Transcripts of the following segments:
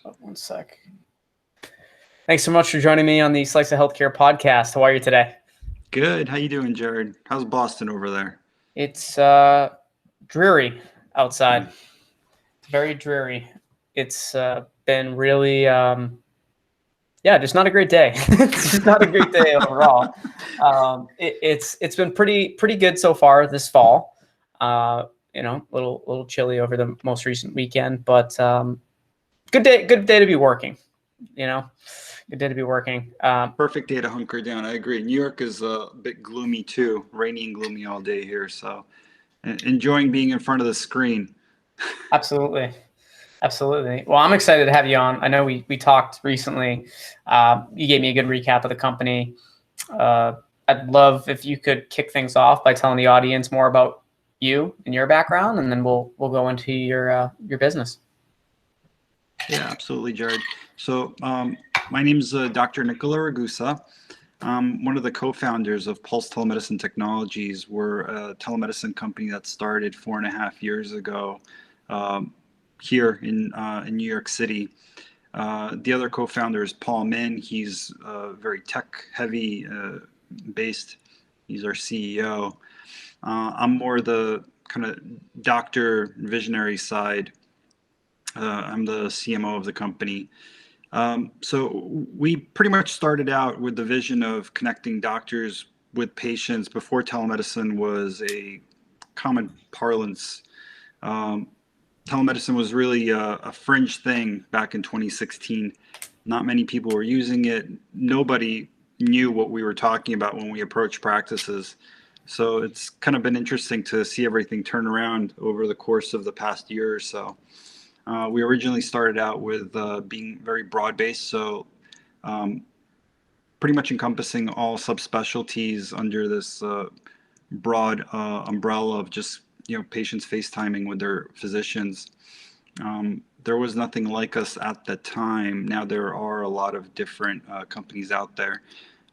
Oh, one sec. Thanks so much for joining me on the Slice of Healthcare podcast. How are you today? Good. How you doing, Jared? How's Boston over there? It's dreary outside. Very dreary. It's been really, just not a great day. It's just not a great day overall. It's been pretty good so far this fall. Little chilly over the most recent weekend, but good day to be working. Good day to be working. Perfect day to hunker down. I agree. New York is a bit gloomy too, rainy and gloomy all day here. So enjoying being in front of the screen. Absolutely. Well, I'm excited to have you on. I know we talked recently. You gave me a good recap of the company. I'd love if you could kick things off by telling the audience more about you and your background, and then we'll go into your business. Yeah, absolutely, Jared. So my name is Dr. Nikola Ragusa. I'm one of the co-founders of Pulse Telemedicine Technologies. We're a telemedicine company that started 4.5 years ago here in New York City. The other co-founder is Paul Min. He's very tech-heavy based. He's our CEO. I'm more the kind of doctor visionary side. I'm the CMO of the company. So we pretty much started out with the vision of connecting doctors with patients before telemedicine was a common parlance. Telemedicine was really a fringe thing back in 2016. Not many people were using it. Nobody knew what we were talking about when we approached practices. So it's kind of been interesting to see everything turn around over the course of the past year or so. We originally started out with being very broad-based, so pretty much encompassing all subspecialties under this broad umbrella of just patients FaceTiming with their physicians. There was nothing like us at the time. Now there are a lot of different companies out there,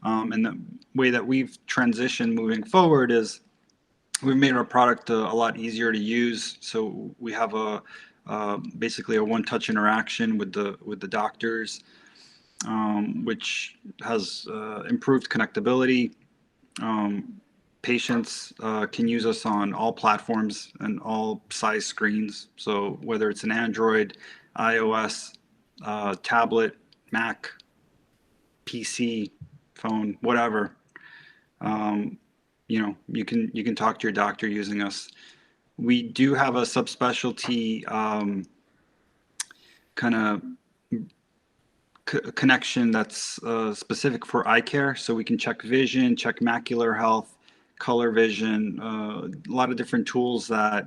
and the way that we've transitioned moving forward is we've made our product a lot easier to use. So we have basically a one-touch interaction with the doctors, which has improved connectability. Patients can use us on all platforms and all size screens. So whether it's an Android, iOS, tablet, Mac, PC, phone, whatever, you can talk to your doctor using us. We do have a subspecialty kind of connection that's specific for eye care. So we can check vision, check macular health, color vision, a lot of different tools that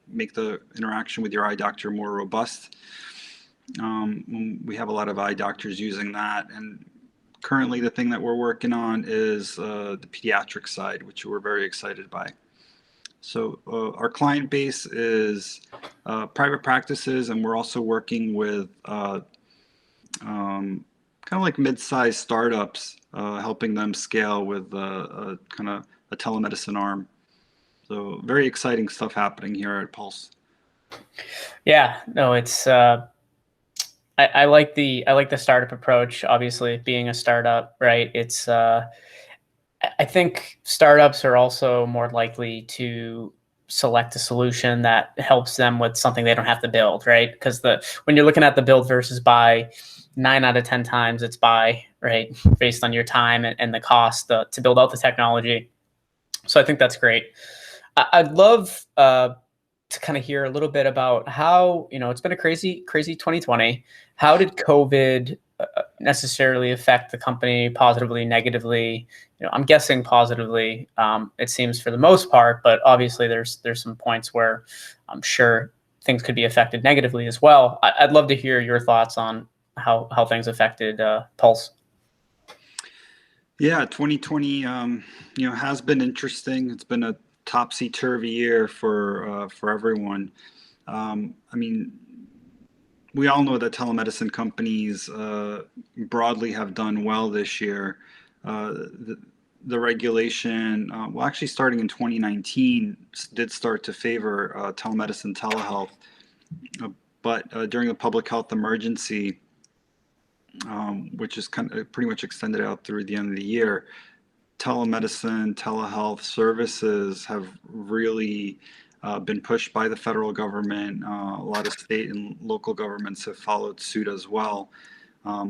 make the interaction with your eye doctor more robust. We have a lot of eye doctors using that. And currently the thing that we're working on is the pediatric side, which we're very excited by. So our client base is private practices, and we're also working with kind of like mid-sized startups, helping them scale with kind of a telemedicine arm. So very exciting stuff happening here at Pulse. Yeah, no, it's I like the startup approach. Obviously, being a startup, right? It's I think startups are also more likely to select a solution that helps them with something they don't have to build, right? Because when you're looking at the build versus buy, 9 out of 10 times it's buy, right? Based on your time and the cost to build out the technology. So I think that's great. I'd love to kind of hear a little bit about how, it's been a crazy 2020. How did COVID necessarily affect the company positively, negatively? I'm guessing positively, it seems, for the most part, but obviously there's some points where I'm sure things could be affected negatively as well. I'd love to hear your thoughts on how things affected Pulse. Yeah, 2020, has been interesting. It's been a topsy-turvy year for everyone. We all know that telemedicine companies broadly have done well this year. The regulation, actually starting in 2019, did start to favor telemedicine, telehealth. but during the public health emergency, which is kind of pretty much extended out through the end of the year, telemedicine, telehealth services have really been pushed by the federal government. A lot of state and local governments have followed suit as well.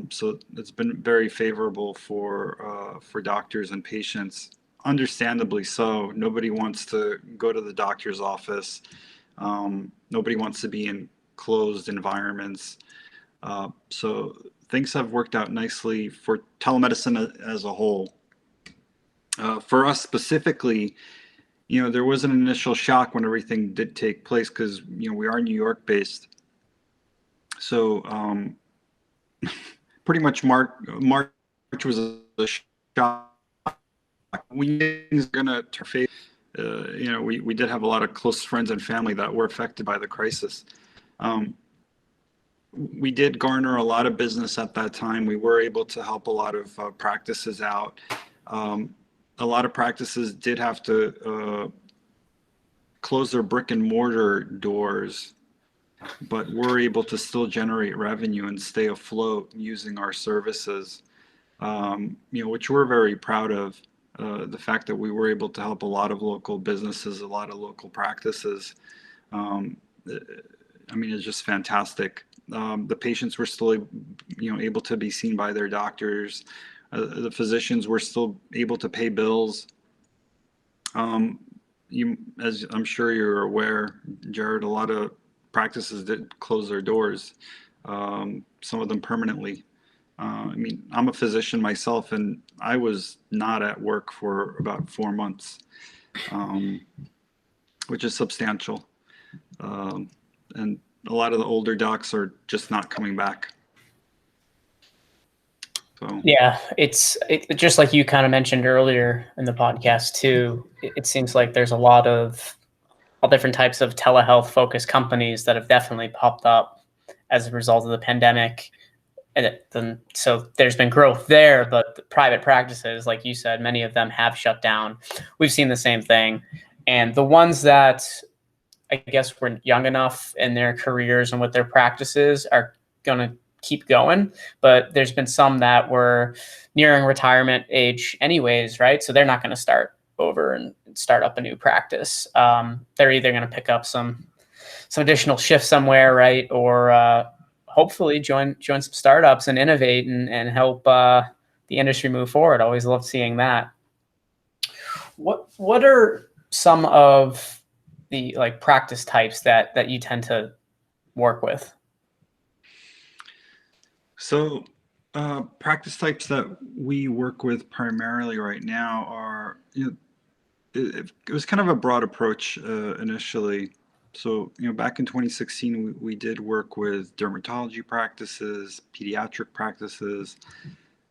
So it's been very favorable for doctors and patients. Understandably so. Nobody wants to go to the doctor's office. Nobody wants to be in closed environments. So things have worked out nicely for telemedicine as a whole. For us specifically, there was an initial shock when everything did take place because, we are New York based. So pretty much March was a shock. We things gonna face. We did have a lot of close friends and family that were affected by the crisis. We did garner a lot of business at that time. We were able to help a lot of practices out. A lot of practices did have to close their brick and mortar doors, but we're able to still generate revenue and stay afloat using our services, which we're very proud of. The fact that we were able to help a lot of local businesses, a lot of local practices. It's just fantastic. The patients were still, able to be seen by their doctors. The physicians were still able to pay bills. As I'm sure you're aware, Jared, a lot of practices did close their doors, some of them permanently. I'm a physician myself, and I was not at work for about 4 months, which is substantial. And a lot of the older docs are just not coming back. So. Yeah, it's just like you kind of mentioned earlier in the podcast too. It seems like there's a lot of all different types of telehealth focused companies that have definitely popped up as a result of the pandemic. And so there's been growth there, but the private practices, like you said, many of them have shut down. We've seen the same thing. And the ones that I guess were young enough in their careers and with their practices are going to keep going. But there's been some that were nearing retirement age anyways, right? So they're not going to start over and start up a new practice. They're either going to pick up some additional shifts somewhere, right? Or hopefully join some startups and innovate and help the industry move forward. Always love seeing that. What are some of the practice types that you tend to work with? So practice types that we work with primarily right now are, it was kind of a broad approach initially. So, back in 2016, we did work with dermatology practices, pediatric practices,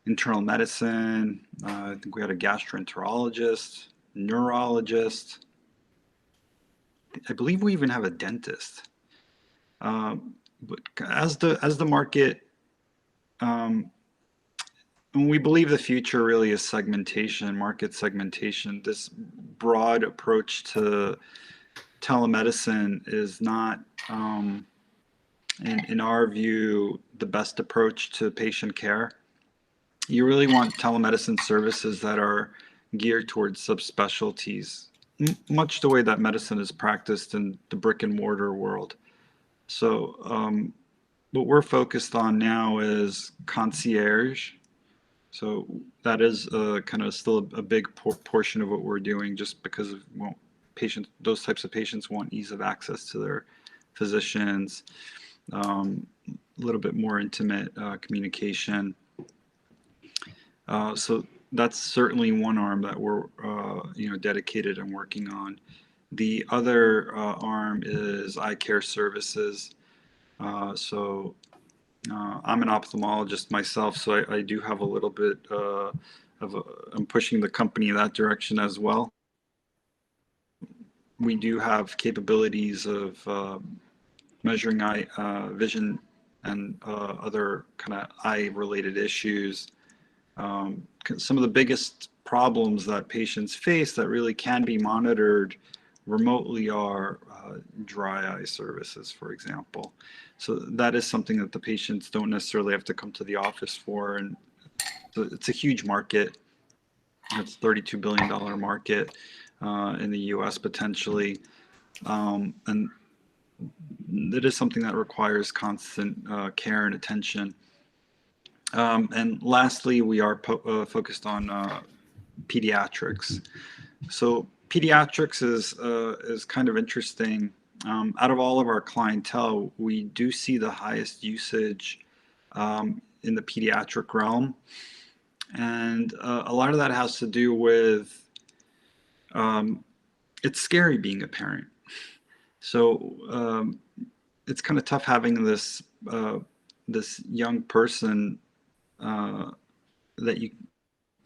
internal medicine. I think we had a gastroenterologist, neurologist. I believe we even have a dentist. But as the market, and we believe the future really is segmentation, market segmentation. This broad approach to telemedicine is not, in our view, the best approach to patient care. You really want telemedicine services that are geared towards subspecialties, much the way that medicine is practiced in the brick and mortar world. So what we're focused on now is concierge. So that is kind of still a big portion of what we're doing, just because of those types of patients want ease of access to their physicians, a little bit more intimate communication. So that's certainly one arm that we're dedicated and working on. The other arm is eye care services. So I'm an ophthalmologist myself, so I do have a little bit I'm pushing the company in that direction as well. We do have capabilities of measuring eye vision and other kind of eye-related issues. Some of the biggest problems that patients face that really can be monitored remotely are dry eye services, for example. So that is something that the patients don't necessarily have to come to the office for. And so it's a huge market. It's a $32 billion market in the US potentially. And it is something that requires constant care and attention. And lastly, we are focused on pediatrics. So pediatrics is kind of interesting. Out of all of our clientele, we do see the highest usage in the pediatric realm. And a lot of that has to do with it's scary being a parent. So it's kind of tough having this this young person that you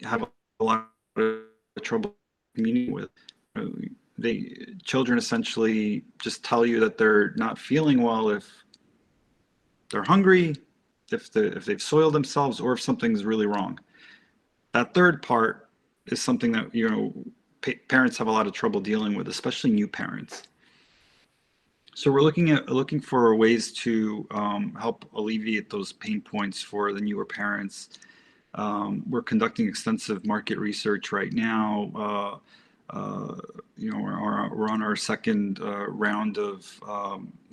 have a lot of trouble communicating with. Children essentially just tell you that they're not feeling well if they're hungry, if they've soiled themselves, or if something's really wrong. That third part is something that parents have a lot of trouble dealing with, especially new parents. So we're looking for ways to help alleviate those pain points for the newer parents. We're conducting extensive market research right now. We're on our second round of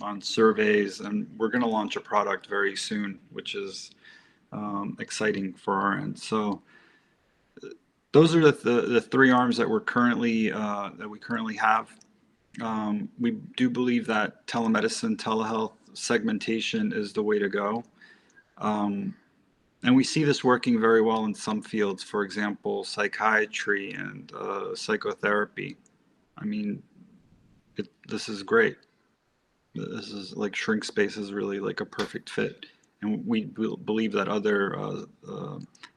on surveys, and we're going to launch a product very soon, which is exciting for our end. So those are the three arms that we currently have. We do believe that telemedicine, telehealth, segmentation is the way to go. And we see this working very well in some fields, for example, psychiatry and psychotherapy. I mean, this is great. This is like shrink space is really like a perfect fit. And we believe that other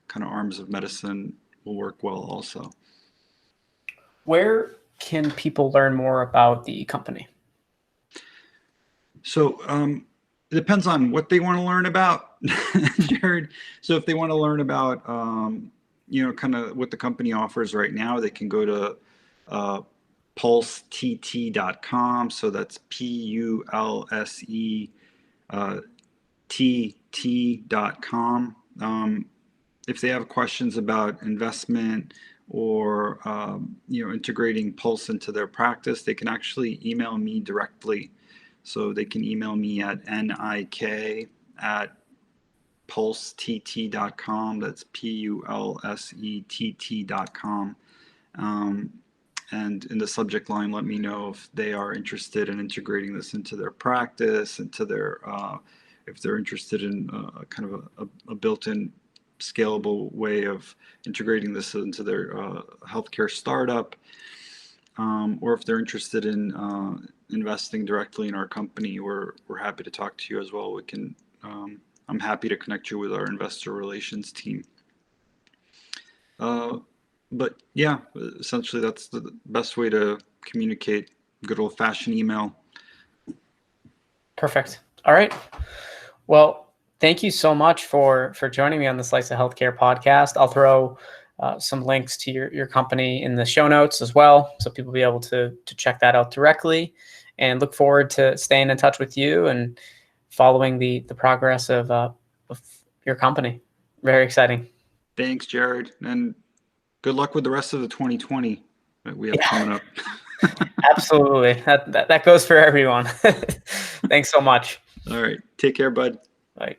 kind of arms of medicine will work well also. Where can people learn more about the company? So it depends on what they want to learn about, Jared. So if they want to learn about, kind of what the company offers right now, they can go to pulsett.com. So that's PULSETT.com. If they have questions about investment or integrating Pulse into their practice, they can actually email me directly. So they can email me at nik@pulsett.com. That's PULSETT.com. And in the subject line, let me know if they are interested in integrating this into their practice, into their if they're interested in kind of a built-in scalable way of integrating this into their healthcare startup, or if they're interested in investing directly in our company. We're happy to talk to you as well. We can. I'm happy to connect you with our investor relations team. But yeah, essentially that's the best way to communicate. Good old-fashioned email. Perfect. All right. Well, thank you so much for joining me on the Slice of Healthcare podcast. I'll throw some links to your company in the show notes as well, so people will be able to check that out directly, and look forward to staying in touch with you and following the progress of your company. Very exciting. Thanks, Jared, and good luck with the rest of the 2020 that we have coming up. Absolutely. That goes for everyone. Thanks so much. All right. Take care, bud. Bye.